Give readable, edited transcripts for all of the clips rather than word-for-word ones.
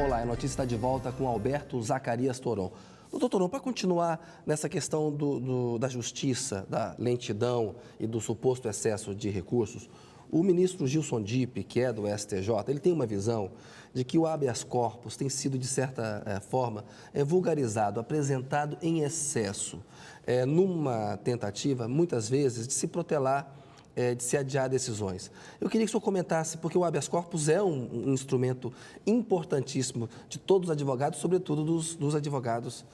Olá, a notícia está de volta com Alberto Zacarias Toron. Doutor Toron, para continuar nessa questão da justiça, da lentidão e do suposto excesso de recursos, o ministro Gilson Dipp, que é do STJ, ele tem uma visão de que o habeas corpus tem sido, de certa forma, vulgarizado, apresentado em excesso, numa tentativa, muitas vezes, de se protelar, de se adiar decisões. Eu queria que o senhor comentasse, porque o habeas corpus é um instrumento importantíssimo de todos os advogados, sobretudo dos advogados,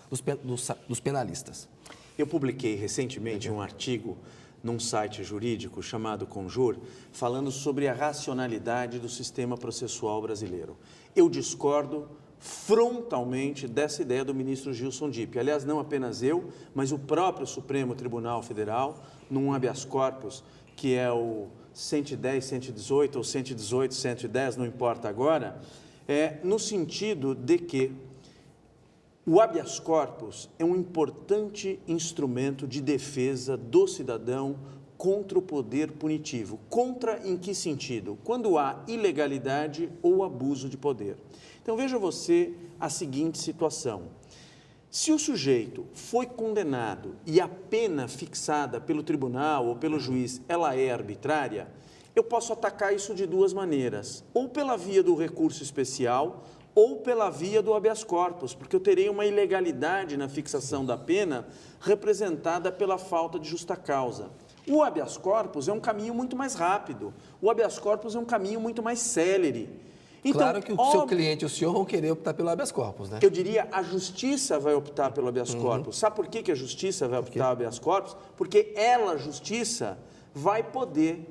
dos penalistas. Eu publiquei recentemente um artigo num site jurídico chamado Conjur, falando sobre a racionalidade do sistema processual brasileiro. Eu discordo frontalmente dessa ideia do ministro Gilson Dipp. Aliás, não apenas eu, mas o próprio Supremo Tribunal Federal, num habeas corpus, que é o 110, 118 ou 118, 110, não importa agora, no sentido de que o habeas corpus é um importante instrumento de defesa do cidadão contra o poder punitivo. Contra em que sentido? Quando há ilegalidade ou abuso de poder. Então, veja você a seguinte situação. Se o sujeito foi condenado e a pena fixada pelo tribunal ou pelo juiz, ela é arbitrária, eu posso atacar isso de duas maneiras, ou pela via do recurso especial, ou pela via do habeas corpus, porque eu terei uma ilegalidade na fixação da pena representada pela falta de justa causa. O habeas corpus é um caminho muito mais rápido, o habeas corpus é um caminho muito mais célere. Então, claro que o seu cliente e o senhor vão querer optar pelo habeas corpus, né? Eu diria a justiça vai optar pelo habeas corpus. Sabe por que a justiça vai optar pelo habeas corpus? Porque ela, a justiça, vai poder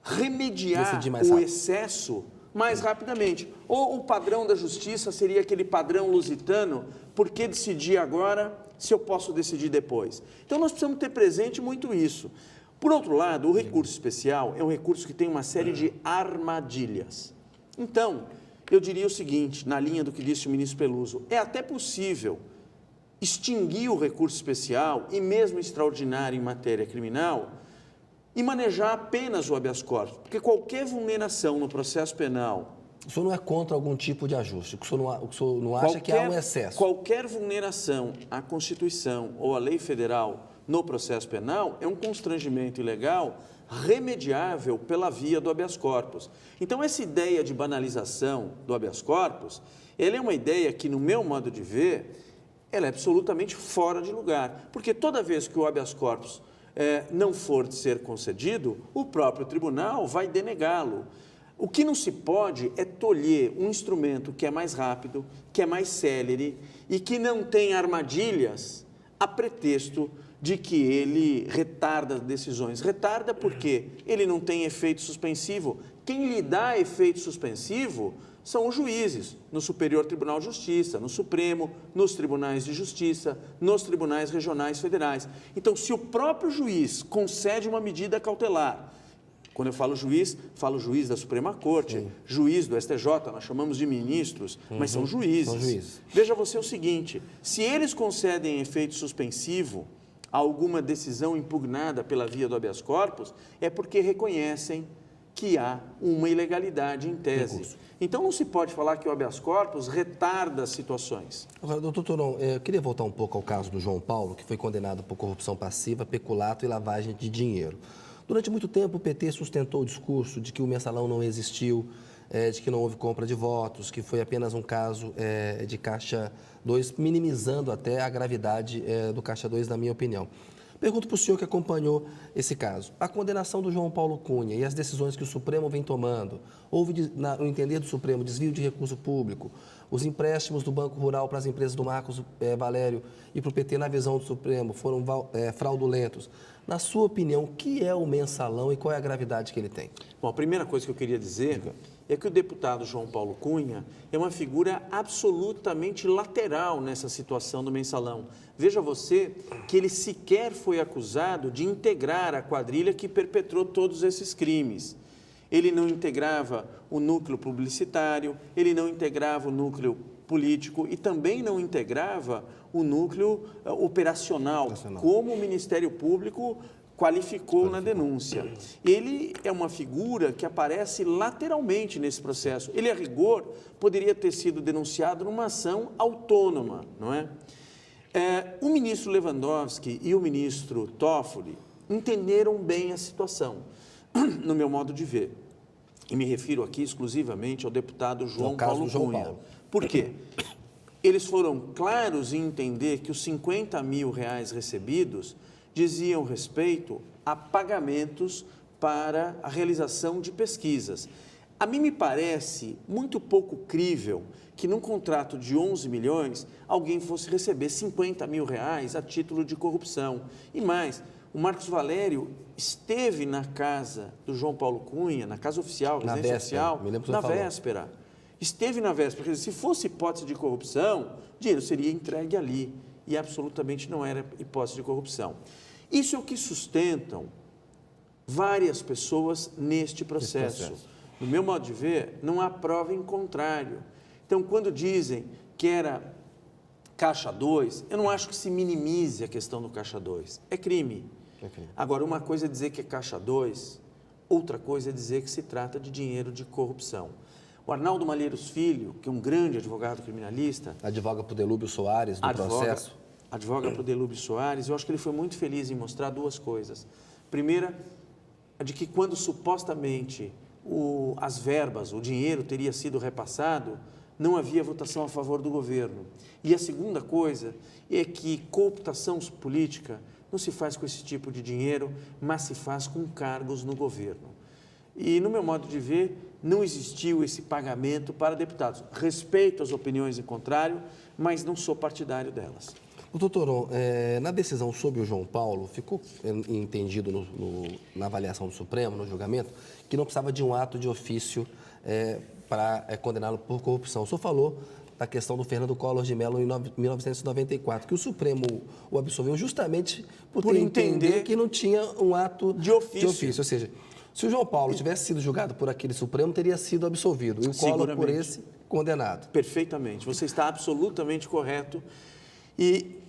remediar o excesso mais rapidamente. Ou o padrão da justiça seria aquele padrão lusitano, por que decidir agora se eu posso decidir depois? Então, nós precisamos ter presente muito isso. Por outro lado, o recurso especial é um recurso que tem uma série de armadilhas. Então, eu diria o seguinte, na linha do que disse o ministro Peluso, é até possível extinguir o recurso especial e mesmo extraordinário em matéria criminal e manejar apenas o habeas corpus, porque qualquer vulneração no processo penal... O senhor não é contra algum tipo de ajuste? O senhor não acha que há um excesso? Qualquer vulneração à Constituição ou à lei federal no processo penal é um constrangimento ilegal remediável pela via do habeas corpus. Então, essa ideia de banalização do habeas corpus, ela é uma ideia que, no meu modo de ver, ela é absolutamente fora de lugar, porque toda vez que o habeas corpus não for de ser concedido, o próprio tribunal vai denegá-lo. O que não se pode é tolher um instrumento que é mais rápido, que é mais célere e que não tem armadilhas a pretexto de que ele retarda decisões. Retarda porque ele não tem efeito suspensivo. Quem lhe dá efeito suspensivo são os juízes, no Superior Tribunal de Justiça, no Supremo, nos tribunais de justiça, nos tribunais regionais federais. Então, se o próprio juiz concede uma medida cautelar, quando eu falo juiz da Suprema Corte, juiz do STJ, nós chamamos de ministros, mas são juízes. São juízes. Veja você o seguinte, se eles concedem efeito suspensivo a alguma decisão impugnada pela via do habeas corpus, é porque reconhecem que há uma ilegalidade em tese. Então, não se pode falar que o habeas corpus retarda as situações. Agora, doutor Toron, eu queria voltar um pouco ao caso do João Paulo, que foi condenado por corrupção passiva, peculato e lavagem de dinheiro. Durante muito tempo, o PT sustentou o discurso de que o mensalão não existiu, de que não houve compra de votos, que foi apenas um caso de Caixa 2, minimizando até a gravidade do Caixa 2, na minha opinião. Pergunto para o senhor que acompanhou esse caso. A condenação do João Paulo Cunha e as decisões que o Supremo vem tomando, houve, no entender do Supremo, desvio de recurso público, os empréstimos do Banco Rural para as empresas do Marcos Valério e para o PT, na visão do Supremo, foram fraudulentos. Na sua opinião, o que é o mensalão e qual é a gravidade que ele tem? Bom, a primeira coisa que eu queria dizer é que o deputado João Paulo Cunha é uma figura absolutamente lateral nessa situação do mensalão. Veja você que ele sequer foi acusado de integrar a quadrilha que perpetrou todos esses crimes. Ele não integrava o núcleo publicitário, ele não integrava o núcleo político e também não integrava o núcleo operacional, como o Ministério Público qualificou na denúncia. Ele é uma figura que aparece lateralmente nesse processo. Ele, a rigor, poderia ter sido denunciado numa ação autônoma, não é? O ministro Lewandowski e o ministro Toffoli entenderam bem a situação, no meu modo de ver. E me refiro aqui exclusivamente ao deputado João Paulo Cunha. Por quê? Eles foram claros em entender que os R$50 mil recebidos diziam respeito a pagamentos para a realização de pesquisas. A mim me parece muito pouco crível que num contrato de 11 milhões alguém fosse receber R$50 mil a título de corrupção. E mais, o Marcos Valério esteve na casa do João Paulo Cunha, na casa oficial, residência oficial, na véspera. Esteve na véspera, porque se fosse hipótese de corrupção, o dinheiro seria entregue ali. E absolutamente não era hipótese de corrupção. Isso é o que sustentam várias pessoas neste processo. No meu modo de ver, não há prova em contrário. Então, quando dizem que era Caixa 2, eu não acho que se minimize a questão do Caixa 2. É crime. Agora, uma coisa é dizer que é Caixa 2, outra coisa é dizer que se trata de dinheiro de corrupção. O Arnaldo Malheiros Filho, que é um grande advogado criminalista... Advoga para o Delúbio Soares no processo. Advoga para o Delúbio Soares. Eu acho que ele foi muito feliz em mostrar duas coisas. Primeira, a de que quando supostamente as verbas, o dinheiro teria sido repassado, não havia votação a favor do governo. E a segunda coisa é que cooptação política não se faz com esse tipo de dinheiro, mas se faz com cargos no governo. E, no meu modo de ver, não existiu esse pagamento para deputados. Respeito as opiniões em contrário, mas não sou partidário delas. Doutor Toron, na decisão sobre o João Paulo, ficou entendido na avaliação do Supremo, no julgamento, que não precisava de um ato de ofício para condená-lo por corrupção. O senhor falou da questão do Fernando Collor de Mello em 1994, que o Supremo o absolveu justamente por entender que não tinha um ato de ofício. Ou seja, se o João Paulo tivesse sido julgado por aquele Supremo, teria sido absolvido. E o Collor, por esse, condenado. Perfeitamente. Você está absolutamente correto. E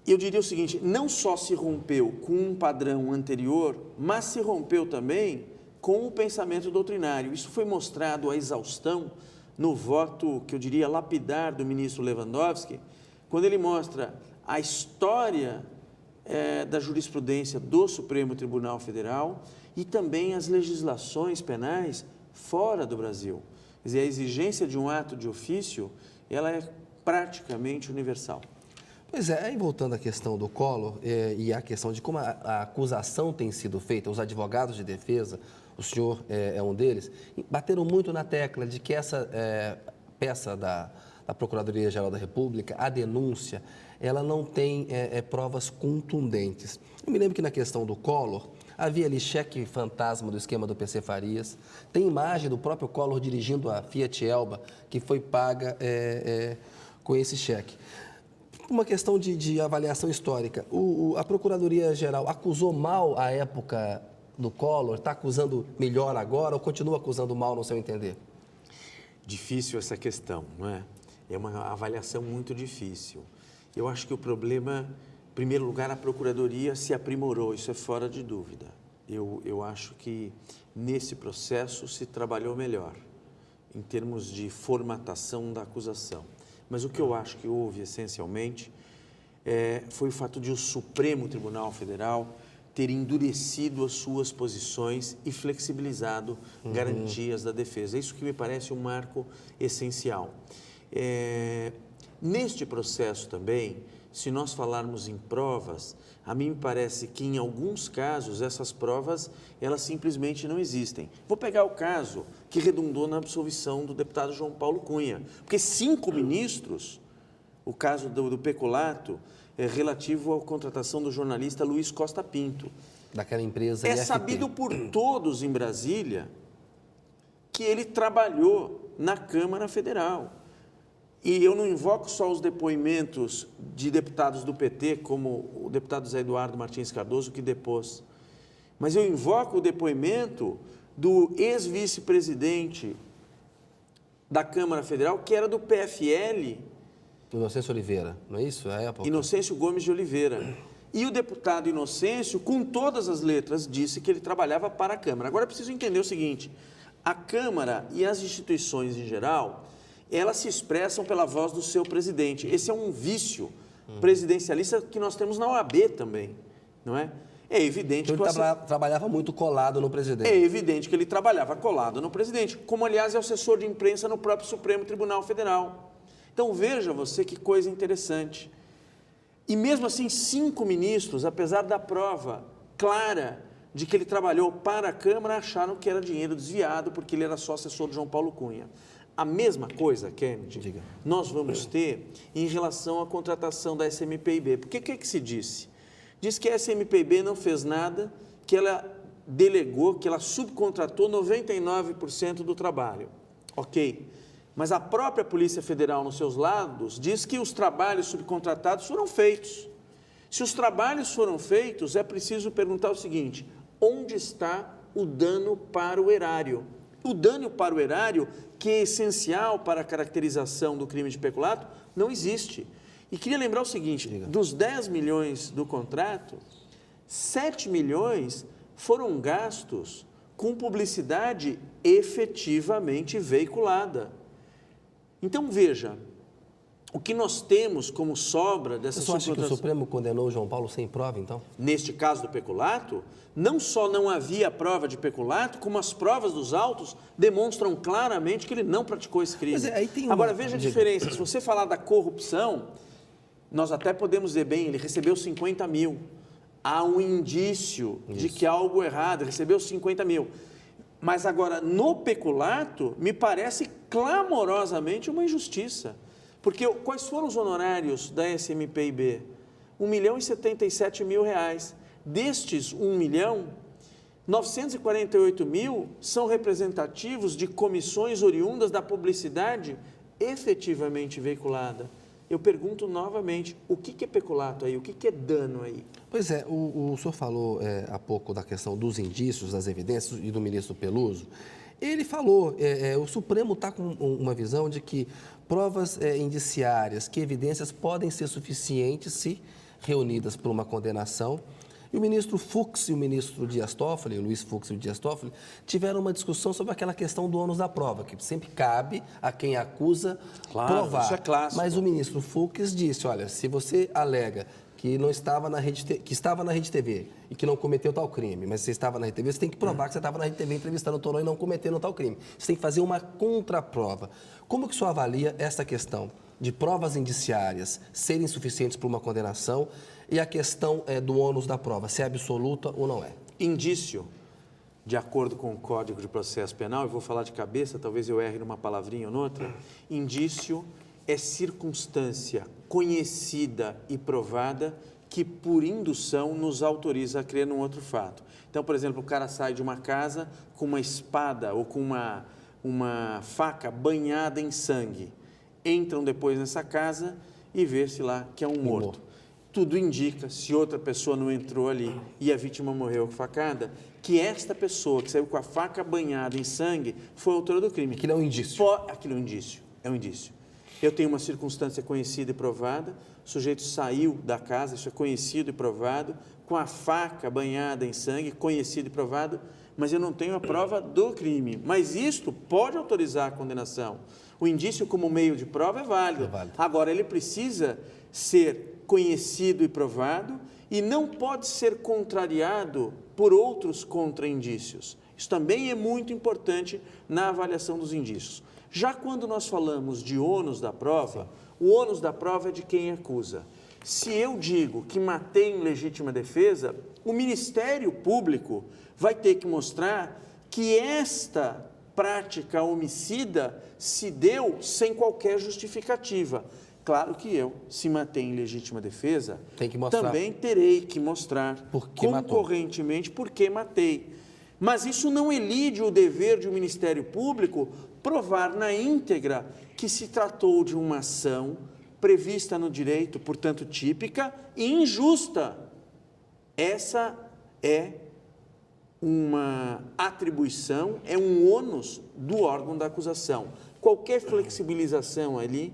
eu diria o seguinte, não só se rompeu com um padrão anterior, mas se rompeu também com o pensamento doutrinário. Isso foi mostrado à exaustão no voto, que eu diria, lapidar do ministro Lewandowski, quando ele mostra a história da jurisprudência do Supremo Tribunal Federal e também as legislações penais fora do Brasil. Quer dizer, a exigência de um ato de ofício, ela é praticamente universal. Pois é, aí voltando à questão do Collor e à questão de como a acusação tem sido feita, os advogados de defesa, o senhor é um deles, bateram muito na tecla de que essa peça da Procuradoria-Geral da República, a denúncia, ela não tem provas contundentes. Eu me lembro que na questão do Collor, havia ali cheque fantasma do esquema do PC Farias, tem imagem do próprio Collor dirigindo a Fiat Elba, que foi paga com esse cheque. Uma questão de avaliação histórica, a Procuradoria-Geral acusou mal à época do Collor, está acusando melhor agora ou continua acusando mal no seu entender? Difícil essa questão, não é? É uma avaliação muito difícil. Eu acho que o problema, em primeiro lugar, a Procuradoria se aprimorou, isso é fora de dúvida. Eu acho que nesse processo se trabalhou melhor, em termos de formatação da acusação. Mas o que eu acho que houve, essencialmente, foi o fato de o Supremo Tribunal Federal ter endurecido as suas posições e flexibilizado garantias da defesa. Isso que me parece um marco essencial. Neste processo também, se nós falarmos em provas, a mim me parece que, em alguns casos, essas provas, elas simplesmente não existem. Vou pegar o caso que redundou na absolvição do deputado João Paulo Cunha, porque 5 ministros, o caso do peculato, relativo à contratação do jornalista Luiz Costa Pinto. Daquela empresa IFP. Sabido por todos em Brasília que ele trabalhou na Câmara Federal. E eu não invoco só os depoimentos de deputados do PT, como o deputado Zé Eduardo Martins Cardoso, que depôs, mas eu invoco o depoimento do ex-vice-presidente da Câmara Federal, que era do PFL. Inocêncio Oliveira, não é isso? A época? Inocêncio Gomes de Oliveira. E o deputado Inocêncio, com todas as letras, disse que ele trabalhava para a Câmara. Agora, é preciso entender o seguinte, a Câmara e as instituições em geral, elas se expressam pela voz do seu presidente. Esse é um vício presidencialista que nós temos na OAB também, não é? É evidente Então, que ele trabalhava muito colado no presidente. É evidente que ele trabalhava colado no presidente, como, aliás, é assessor de imprensa no próprio Supremo Tribunal Federal. Então, veja você que coisa interessante. E mesmo assim, 5 ministros, apesar da prova clara de que ele trabalhou para a Câmara, acharam que era dinheiro desviado porque ele era só assessor de João Paulo Cunha. A mesma coisa, Kennedy, nós vamos ter em relação à contratação da SMPIB. Porque o que se disse? Diz que a SMPIB não fez nada, que ela delegou, que ela subcontratou 99% do trabalho. Ok. Mas a própria Polícia Federal, nos seus laudos, diz que os trabalhos subcontratados foram feitos. Se os trabalhos foram feitos, é preciso perguntar o seguinte, onde está o dano para o erário? O dano para o erário, que é essencial para a caracterização do crime de peculato, não existe. E queria lembrar o seguinte, dos 10 milhões do contrato, 7 milhões foram gastos com publicidade efetivamente veiculada. Então, veja, o que nós temos como sobra dessa Você acha que o Supremo condenou o João Paulo sem prova, então? Neste caso do peculato, não só não havia prova de peculato, como as provas dos autos demonstram claramente que ele não praticou esse crime. Mas aí tem uma... Agora, veja a diferença. Se você falar da corrupção, nós até podemos dizer, bem, ele recebeu 50 mil. Há um indício de que há algo errado, ele recebeu 50 mil. Mas agora, no peculato, me parece clamorosamente uma injustiça. Porque quais foram os honorários da SMPIB? 1.077.000 reais. Destes 1.948.000 são representativos de comissões oriundas da publicidade efetivamente veiculada. Eu pergunto novamente, o que é peculato aí? O que é dano aí? Pois é, o senhor falou há pouco da questão dos indícios, das evidências e do ministro Peluso. Ele falou, o Supremo está com uma visão de que provas indiciárias, que evidências podem ser suficientes se reunidas por uma condenação. E o ministro Fux e o ministro Dias Toffoli, o Luiz Fux e o Dias Toffoli, tiveram uma discussão sobre aquela questão do ônus da prova, que sempre cabe a quem acusa provar. Isso é clássico. Mas o ministro Fux disse, olha, se você alega que não estava na rede, que estava na Rede TV e que não cometeu tal crime, mas você estava na Rede TV, você tem que provar que você estava na Rede TV entrevistando o Toron e não cometendo tal crime. Você tem que fazer uma contraprova. Como que o senhor avalia essa questão de provas indiciárias serem suficientes para uma condenação e a questão do ônus da prova, se é absoluta ou não é? Indício, de acordo com o Código de Processo Penal, eu vou falar de cabeça, talvez eu erre numa palavrinha ou noutra, indício é circunstância conhecida e provada que, por indução, nos autoriza a crer num outro fato. Então, por exemplo, o cara sai de uma casa com uma espada ou com uma faca banhada em sangue. Entram depois nessa casa e vê-se lá que é um morto. Tudo indica, se outra pessoa não entrou ali e a vítima morreu com facada, que esta pessoa que saiu com a faca banhada em sangue foi a autora do crime. Aquilo é um indício. Aquilo é um indício, é um indício. Eu tenho uma circunstância conhecida e provada, o sujeito saiu da casa, isso é conhecido e provado, com a faca banhada em sangue, conhecido e provado, mas eu não tenho a prova do crime. Mas isto pode autorizar a condenação. O indício como meio de prova é válido. Agora, ele precisa ser conhecido e provado e não pode ser contrariado por outros contraindícios. Isso também é muito importante na avaliação dos indícios. Já quando nós falamos de ônus da prova, o ônus da prova é de quem acusa. Se eu digo que matei em legítima defesa, o Ministério Público vai ter que mostrar que esta prática homicida se deu sem qualquer justificativa. Claro que eu, se matei em legítima defesa, também terei que mostrar concorrentemente por que matei. Mas isso não elide o dever de um Ministério Público provar na íntegra que se tratou de uma ação prevista no direito, portanto típica e injusta. Essa é uma atribuição, é um ônus do órgão da acusação. Qualquer flexibilização ali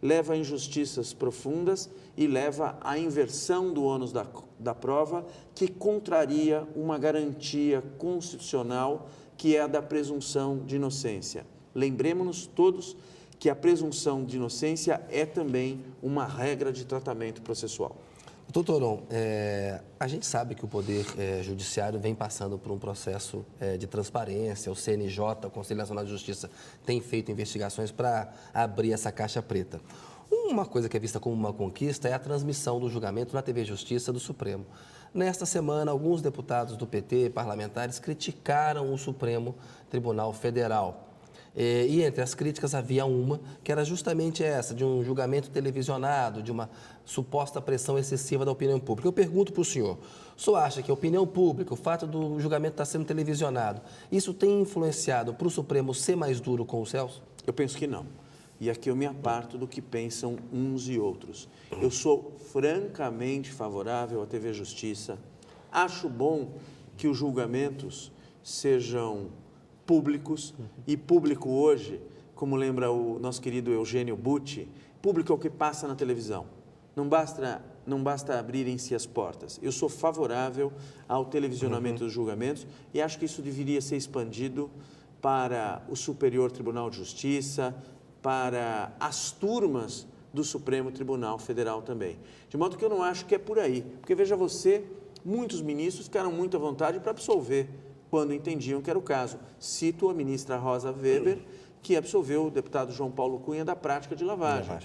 leva a injustiças profundas e leva à inversão do ônus da prova, que contraria uma garantia constitucional que é a da presunção de inocência. Lembremos-nos todos que a presunção de inocência é também uma regra de tratamento processual. Doutor Toron, a gente sabe que o Poder Judiciário vem passando por um processo de transparência, o CNJ, o Conselho Nacional de Justiça, tem feito investigações para abrir essa caixa preta. Uma coisa que é vista como uma conquista é a transmissão do julgamento na TV Justiça do Supremo. Nesta semana, alguns deputados do PT, parlamentares, criticaram o Supremo Tribunal Federal. E entre as críticas havia uma que era justamente essa, de um julgamento televisionado, de uma suposta pressão excessiva da opinião pública. Eu pergunto para o senhor acha que a opinião pública, o fato do julgamento estar sendo televisionado, isso tem influenciado para o Supremo ser mais duro com o Celso? Eu penso que não. E aqui eu me aparto do que pensam uns e outros. Eu sou francamente favorável à TV Justiça. Acho bom que os julgamentos sejam públicos, e público hoje, como lembra o nosso querido Eugênio Butti, público é o que passa na televisão. Não basta abrirem-se as portas. Eu sou favorável ao televisionamento dos julgamentos e acho que isso deveria ser expandido para o Superior Tribunal de Justiça, para as turmas do Supremo Tribunal Federal também. De modo que eu não acho que é por aí. Porque, veja você, muitos ministros ficaram muito à vontade para absolver quando entendiam que era o caso. Cito a ministra Rosa Weber, que absolveu o deputado João Paulo Cunha da prática de lavagem.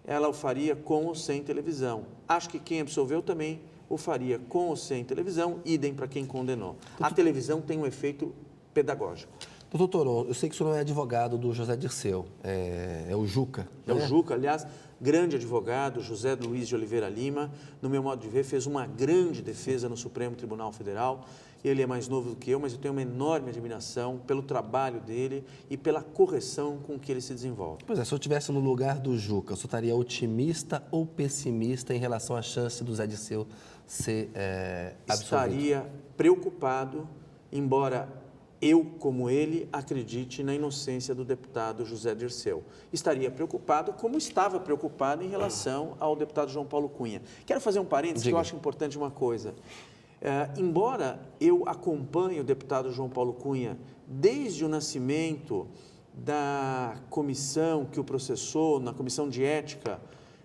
Ela o faria com ou sem televisão. Acho que quem absolveu também o faria com ou sem televisão, idem para quem condenou. A televisão tem um efeito pedagógico. Doutor Toron, eu sei que o senhor não é advogado do José Dirceu, é o Juca. É o Juca, aliás, grande advogado, José Luiz de Oliveira Lima, no meu modo de ver, fez uma grande defesa no Supremo Tribunal Federal. Ele é mais novo do que eu, mas eu tenho uma enorme admiração pelo trabalho dele e pela correção com que ele se desenvolve. Pois é, se eu estivesse no lugar do Juca, o senhor estaria otimista ou pessimista em relação à chance do Zé Dirceu ser absolvido? Estaria preocupado, embora eu, como ele, acredite na inocência do deputado José Dirceu. Estaria preocupado, como estava preocupado em relação ao deputado João Paulo Cunha. Quero fazer um parênteses, que eu acho importante uma coisa. Embora eu acompanhe o deputado João Paulo Cunha desde o nascimento da comissão que o processou, na comissão de ética,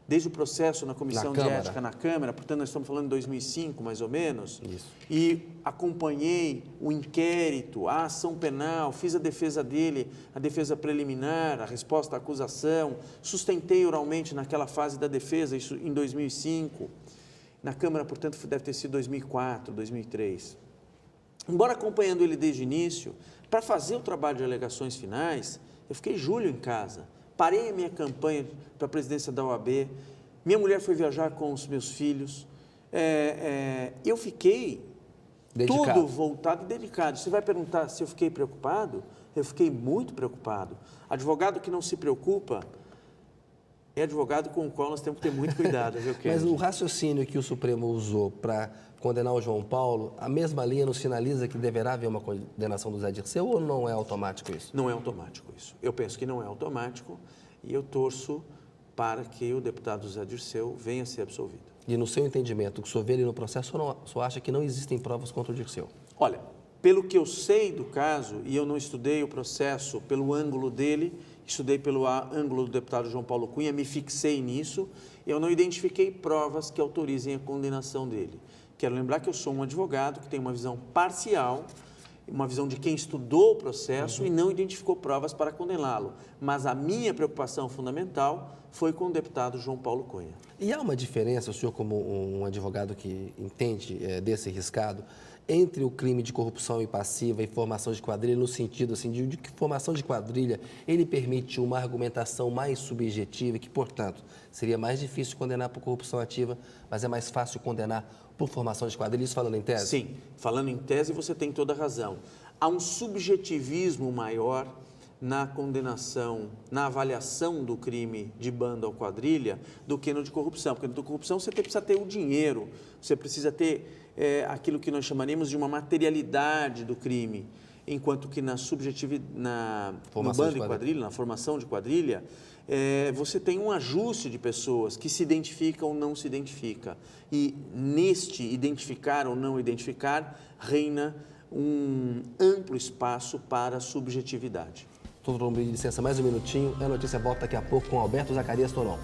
desde o processo na comissão de ética na Câmara, portanto nós estamos falando de 2005 mais ou menos, e acompanhei o inquérito, a ação penal, fiz a defesa dele, a defesa preliminar, a resposta à acusação, sustentei oralmente naquela fase da defesa, isso em 2005, na Câmara, portanto, deve ter sido 2004, 2003. Embora acompanhando ele desde o início, para fazer o trabalho de alegações finais, eu fiquei julho em casa, parei a minha campanha para a presidência da OAB, minha mulher foi viajar com os meus filhos, eu fiquei todo voltado e dedicado. Você vai perguntar se eu fiquei preocupado? Eu fiquei muito preocupado. Advogado que não se preocupa é advogado com o qual nós temos que ter muito cuidado, viu, Kennedy? Mas o raciocínio que o Supremo usou para condenar o João Paulo, a mesma linha nos sinaliza que deverá haver uma condenação do Zé Dirceu ou não é automático isso? Não é automático isso. Eu penso que não é automático e eu torço para que o deputado Zé Dirceu venha a ser absolvido. E no seu entendimento, o que o senhor vê ali no processo, o senhor acha que não existem provas contra o Dirceu? Olha, pelo que eu sei do caso, e eu não estudei o processo pelo ângulo dele, estudei pelo ângulo do deputado João Paulo Cunha, me fixei nisso, eu não identifiquei provas que autorizem a condenação dele. Quero lembrar que eu sou um advogado que tem uma visão parcial, uma visão de quem estudou o processo e não identificou provas para condená-lo. Mas a minha preocupação fundamental foi com o deputado João Paulo Cunha. E há uma diferença, o senhor como um advogado que entende desse riscado, entre o crime de corrupção e passiva e formação de quadrilha, no sentido assim, de que formação de quadrilha ele permite uma argumentação mais subjetiva e que, portanto, seria mais difícil condenar por corrupção ativa, mas é mais fácil condenar por formação de quadrilha, isso falando em tese? Sim, falando em tese você tem toda a razão. Há um subjetivismo maior na condenação, na avaliação do crime de banda ou quadrilha do que no de corrupção, porque no de corrupção você precisa ter o dinheiro, você precisa ter aquilo que nós chamaríamos de uma materialidade do crime. enquanto que no Formação bando de e quadrilha, na formação de quadrilha, você tem um ajuste de pessoas que se identificam ou não se identificam. E neste identificar ou não identificar, reina um amplo espaço para a subjetividade. Doutor Lombildi, licença, mais um minutinho. A notícia volta daqui a pouco com Alberto Zacarias Toron.